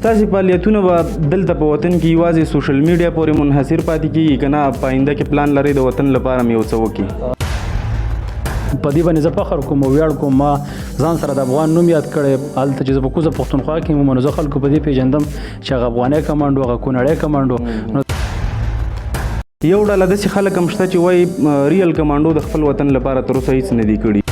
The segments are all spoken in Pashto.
تاسې فعالیتونه به دلته په وطن کې یوازې سوشل میډیا پورې منحصر پاتې کېږي که نه په آینده کې پلان لرئ د وطن لپاره مې یو څه وکړي؟ په دې باندې زه فخر کوم او ویاړ کوم. ما ځان سره د افغان نوم یاد کړی هلته چې زه په کوزه پښتونخوا کې یم نو زه خلکو په دې پیژندم چې هغه افغانی کمانډو هغه کونړی کمانډو. یو ډله داسې خلک هم شته چې وایي ریل کمانډو د خپل وطن لپاره تر اوسه هیڅ نه دي کړي.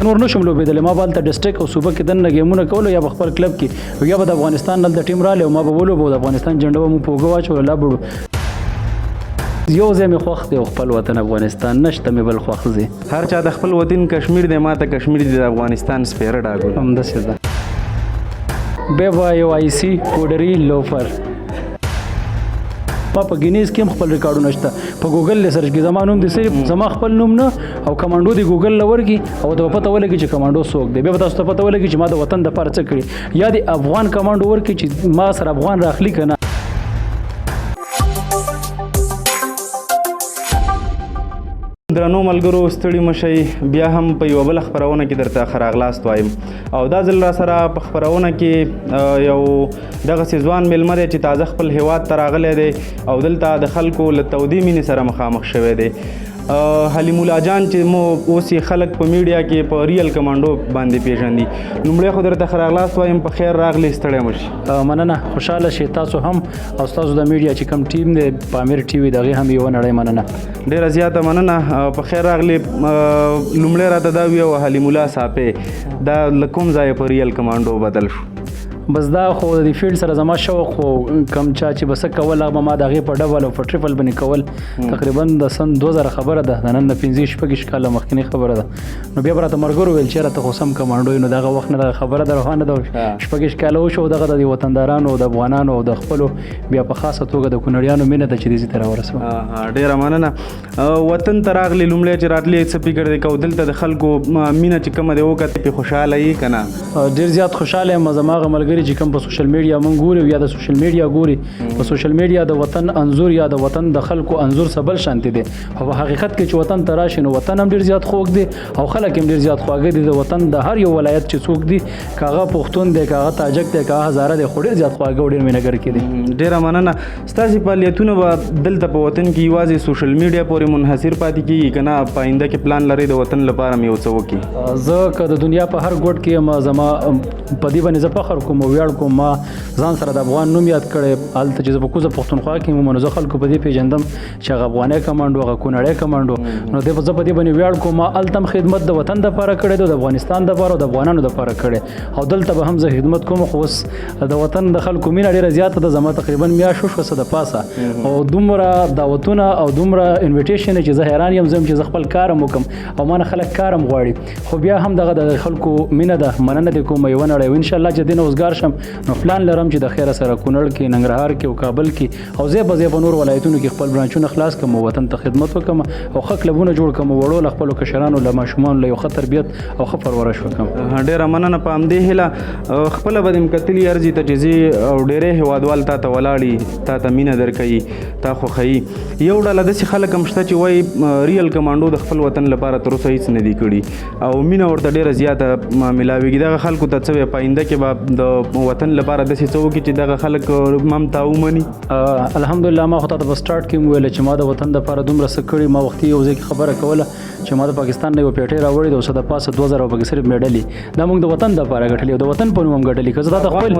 نور نشم لوبېدلی. ما به هلته ډسټرک او صوبه کې دننه ګیمونه کولو یا به خپل کلب کې یا به د افغانستان هلته ټیم رالی او ما به ولوبو د افغانستان جنډه به مو په اوږه واچوله لا بړو. یو ځای مې خوښ دی او خپل وطن افغانستان نشته مې بل خوښ ځای. هر چا د خپل وطن کشمیر دی، ما ته کشمیر دی د افغانستان سپیره ډاګو. همداسې ده. BYOIC پوډري لوفر. ما په ګینیز کې هم خپل ریکارډونه شته. په ګوګل له سرچ کې زما نوم دی صرف زما خپل نوم نه او کمانډو دی ګوګل له ورکي او ته پته ولګي چې کمانډو څوک دی. بیا به تاسو ته پته ولګي چې ما د وطن دپاره څه کړي یا د افغان کمانډو ورکي چې ما سره افغان راخلي که نه. درنو ملګرو ستړي مشئ، بیا هم په یوه بله خپرونه کې درته ښه راغلاست وایم او دا ځل را سره په خپرونه کې یو دغسې ځوان میلمه دی چې تازه خپل هیواد ته راغلی دی او دلته د خلکو له تودې مینې سره مخامخ شوی دی. حلیم الله جان چې مو اوس یې خلک په میډیا کې په ریل کمانډو باندې پیژندي. لومړی خو درته ښه راغلاست وایم، په خیر راغلی، ستړی مه شي. مننه، خوشحاله شئ تاسو هم او ستاسو د میډیا چې کوم ټیم دی پامیر ټي وي د هغې هم یوه نړۍ مننه. ډېره زیاته مننه، په خیر راغلی. لومړی راته دا ویه حلیم الله صاحبې دا له کوم ځایه په ریل کمانډو بدل شو؟ بس دا خو د فیلډ سره زما شوق خو کم چا چې بس کول هغه ما د هغې په ډبل او په ټریپل باندې کول تقریبا د سن 2000 خبره ده، د نن نه 15-16 کاله مخکینی خبره ده. نو بیا به راته ملګرو ویل چېرې ته خو سم کمانډو نو دغه وخت نه دغه خبره ده روانه ده 16 کاله وشو. دغه د وطندارانو او د افغانانو او د خپلو بیا په خاصه توګه د کونړیانو مینه ده چې دې ته راورسوه. ډېره مننه. وطن ته راغلې لومړی چې راتلې څه فکر دی کو دلته د خلکو مینه چې کومه دی وکتې پې خوشحاله یې که نه؟ ډېر زیات خوشحاله یم. زما هغه ملګري چې کوم په سوشل میډیا مونږ ګوري یا د سوشل میډیا ګوري په سوشل میډیا د وطن انځور یا د وطن د خلکو انځور سبل شانتي دی او په حقیقت کې چې وطن ته راشي نو وطن هم ډېر زیات خوږ دی او خلک هم ډېر زیات خواږه دي. د وطن د هر یو ولایت چې څوک دی که هغه پښتون دی که هغه تاجک دی که هغه هزاره دی خو ډېر زیات خواږه او ډېر مینهګر کې دي. ډېره مننه. ستاسې فعالیتونه به دلته په وطن کې یوازې سوشل میډیا پورې منحصر پاتې کېږي که نه په آینده کې پلان لرئ د وطن لپاره مې یو څه وکړي؟ زه که د دنیا په هر ګوټ کې یم زما په دې باندې زه فخر کوم او ویاړ کوم. ما ځان سره د افغان نوم یاد کړی هلته چې زه په کوزه پښتونخوا کې یم نو زه خلکو په دې پیژندم چې هغه افغانی کمانډو هغه کونړی کمانډو. نو زه په دې باندې ویاړ کوم. ما هلته هم خدمت د وطن دپاره کړی دی، د افغانستان دپاره او د افغانانو دپاره کړی او دلته به هم زه خدمت کوم. خو اوس د وطن د خلکو مینه ډېره زیاته ده. زما تقریبا میاشت وشوه څه د پاسه او دومره دعوتونه او دومره انویټیشن چې زه حیران یم زم چې زه خپل کار هم وکړم او ما نه خلک کار هم غواړي. خو بیا هم دغه د خلکو مینه ده، مننه دې کوم یوه نړۍ او انشاءالله چې دې نه اوزګار شم نو پلان لرم چې د خیره سره کونړ کې، ننګرهار کې او کابل کې او ځای په ځای په نور ولایتونو کې خپل برانچونه خلاص کړم او وطن ته خدمت وکړم او ښه کلبونه جوړ کړم او وړو له خپلو کشرانو له ماشومانو له یو ښه تربیت او ښه پرورش وکړم. ډېره مننه. په همدې هیله خپله به دې کتلي ارزي ته چې ځې او ډېری هېوادوال تا ته ولاړي، تا ته مینه درکوي، تا خوښوي. یو ډله داسې خلک هم شته چې وایي ریل کمانډو د خپل وطن لپاره تر اوسه هیڅ نه دي کړي او مینه ورته ډېره زیاته ملاویږي. دغه خلکو ته څه وایي په آینده کې به د وطن لپاره داسې څه وکړي چې دغه خلک ممتا ومني؟ الحمدلله ما خو تا ته په سټارټ کې ویل چې ما د وطن دپاره دومره څه کړي. ما وختي یو ځای کې خبره کوله چې ما د پاکستان نه یو پیټۍ راوړې ده او څه د پاسه 2000 پکې صرف میډلې دا موږ د وطن دپاره ګټلې او د وطن په نوم هم ګټلې که زه دا د خپل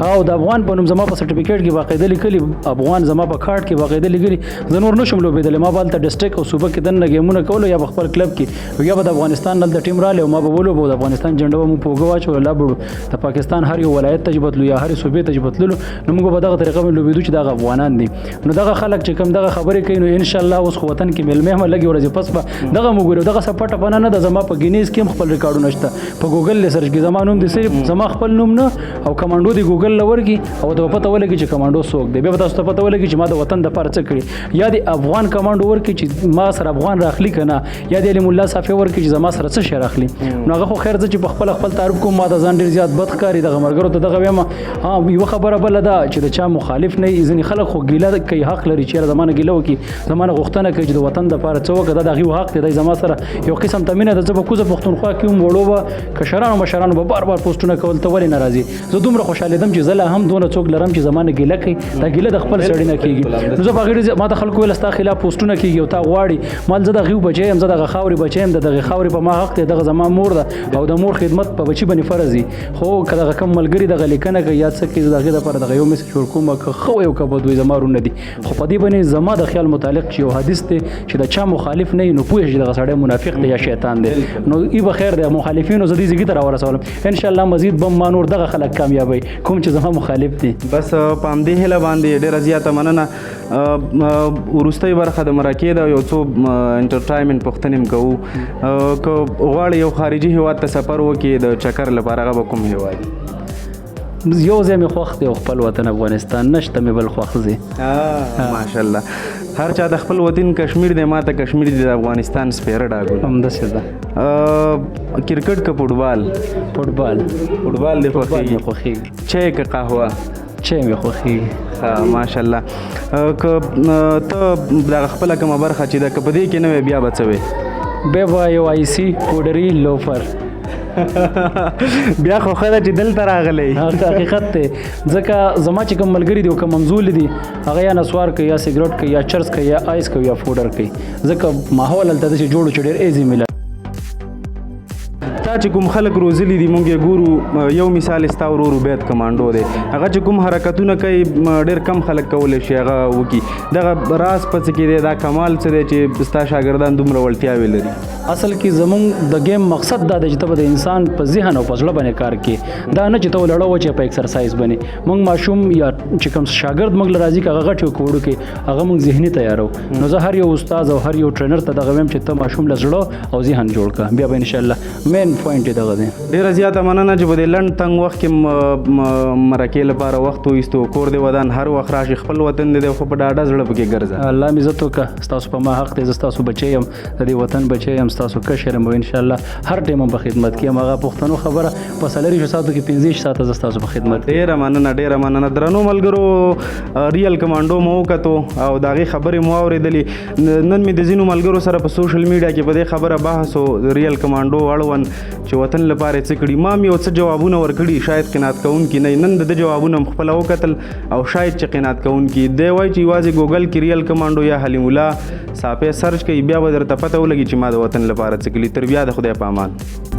او د افغان په نوم زما په سرټیفیکیټ کې باقاعده لیکلي افغان زما په کارت کې باقاعده لیکلي. زه نور نشم لوبېدلی. ما به هلته ډسټرک او صوبه کې دننه ګیمونه کولو یا به خپل کلب کې یا به د افغانستان هلته ټیم رالی او ما به ولوبو د افغانستان جنډه به مو په اوږه واچوله لا بړو. د پاکستان هر یو ولایت ته چې بتلو یا هرې صوبې ته چې بتللو نو موږ به دغه طریقه باندې لوبېدو چې دغه افغانان دي. نو دغه خلک چې کوم دغه خبرې کوي نو انشاءالله اوس خو وطن کې میلمې هم لږې ورځې پس به دغه مو ګورو. دغه څه پټه پنه نه ده. زما په ګینیز کې هم خپل ریکارډونه شته. په ګوګل له سرچ کې زما نوم دی صرف زما خپل نوم نه او کمانډو دی ګوګل له ورکي او ته پته ولګي چې کمانډو څوک دی. بیا به تاسو ته پته ولګي چې ما د وطن دپاره څه کړي یا د افغان کمانډو ورکي چې ما سره افغان راخلي که نه یا د علیم الله صافي ورکي چې زما سره څه شی راخلي. نو هغه خو خیر زه چې په خپل تعریف کوم ما د ځان ډېر زیات بد ښکاري. دغه ملګرو ته دغه وایم یوه خبره بله ده چې د چا مخالف نه ځینې خلک خو ګیله کوي حق لري چې زمانه ګیله وکړي زمانه غوښتنه کوي چې د وطن دپاره څه وکړه دا د هغوی حق دی دی زما سره یو قسم ته مینه ده زه به کوزه پښتونخوا کې هم وړو به کشرانو مشرانو به بار بار پوسټونه کول ته ولې نه راځي زه دومره خوشحالېدم چې زه لا هم دونه څوک لرم چې زمانه ګیله کوي دا ګیله د خپل سړي نه کېږي نو زه په هغې ما د خلکو ویل ستا خلاف پوسټونه کېږي او تا غواړي ما زه د هغوی بچی یم زه دغه خاورې بچی یم د دغې خاورې په ما حق دی دغه زما مور ده او د مور خدمت په بچي باندې فرض وي خو که دغه کم ملګري دغه لیکنه کوي یا څه کوي زه د هغې دپاره دغه یو میسج ورکوم که ښه وي او که بد وي زما ورونه دي خو په دې باندې زما د خیال متعلق چې یو حدیث دی چې د چا مخالف نه وي نو پوه شي دغه سړی منافق دی یا شیطان دی نو ای به خیر دی مخالفینو زه دې زیږي ته راورسولم انشاءالله مزید به ما نور دغه خلک کامیابوي کوم چې زما مخالف دي بس په همدې هیله باندې ډېره زیاته مننه وروستۍ برخه د مرکې ده یو څو انټرټاینمنټ پوښتنې هم کوو که غواړې یو خارجي هیواد ته سفر وکړي د چکر لپاره هغه به کوم هیواد یو ځای مې خوښ دی او خپل وطن افغانستان نشته مې بل خوښ دی ماشاءالله هر چا د خپل وطن کشمیر دی ما ته کشمیر دی د افغانستان سپیره ډاګو همداسې ده کرکټ که فوټبال فوټبال دی خوښېږي چای که قهوه چای مې خوښېږي ماشاءالله که ته دغه خپله کومه برخه چې ده که په دې کې نه وی بیا به څه وی بیا به یو آیسي پوډري لوفر بیا خو ښه ده چې دلته راغلی حقیقت دی ځکه زما چې کوم ملګري دي او که منظول دي هغه یا نسوار کوي یا سګرټ کوي یا چرس کوي یا آیس کوي یا فوډر کوي ځکه ماحول هلته داسې جوړو چې ډېر ایزي مله تا چې کوم خلک روزلي دي مونږ یې ګورو یو مثال ستا ورور عبید کمانډو دی هغه چې کوم حرکتونه کوي ډېر کم خلک کولی شي هغه وکړي دغه راز په څه کې دی دا کمال څه دی چې ستا شاګردان دومره وړتیاوې لري اصل کې زمونږ د گیم مقصد دا دی چې ته به د انسان په ذهن او په زړه باندې کار کوي دا نه چې ته ولړه وچې په ایکسرسایز باندې مونږ ماشوم یا چې کوم شاګرد مونږ له راځي که هغه غټ یو کوړو کې هغه مونږ ذهني تیارو نو زه هر یو استاد او هر یو ټرینر ته دغه وایم چې ته ماشوم له زړه او ذهن جوړ کړه بیا به انشاءالله مین پوینټ یې دغه دی ډېره زیاته مننه چې په دې لنډ تنګ وخت کې مرکې لپاره وخت وایستو کور دی ودان هر وخت راشي خپل وطن دی خو په ډاډه زړه پکې ګرځه الله مې عزت وکړه ستاسو په ما حق دی زه ستاسو بچی یم د دې وطن بچی یم ستاسو کشر یم انشاءالله هر ټایم هم په خدمت کې یم هغه پښتنو خبره په څلوېښتو ساعتو کې 15 ساعته زه ستاسو په خدمت ډېره مننه درنو ملګرو ریل کمانډو مو وکتو او د هغې خبرې مو اورېدلې نن مې د ځینو ملګرو سره په سوشل میډیا کې په دې خبره بحث و ریل کمانډو اړوند چې وطن لپاره څه کړي ما هم یو څه جوابونه ورکړي شاید قناعت کوونکي نه نن د ده جوابونه هم خپله وکتل او شاید چې قناعت کوونکي دی وایي چې یوازې ګوګل کې ریل کمانډو یا حلیم الله صافی سرچ کوي بیا به درته پته ولګي چې ما د وطن لپاره څه کړي تر بیا د خدای په امان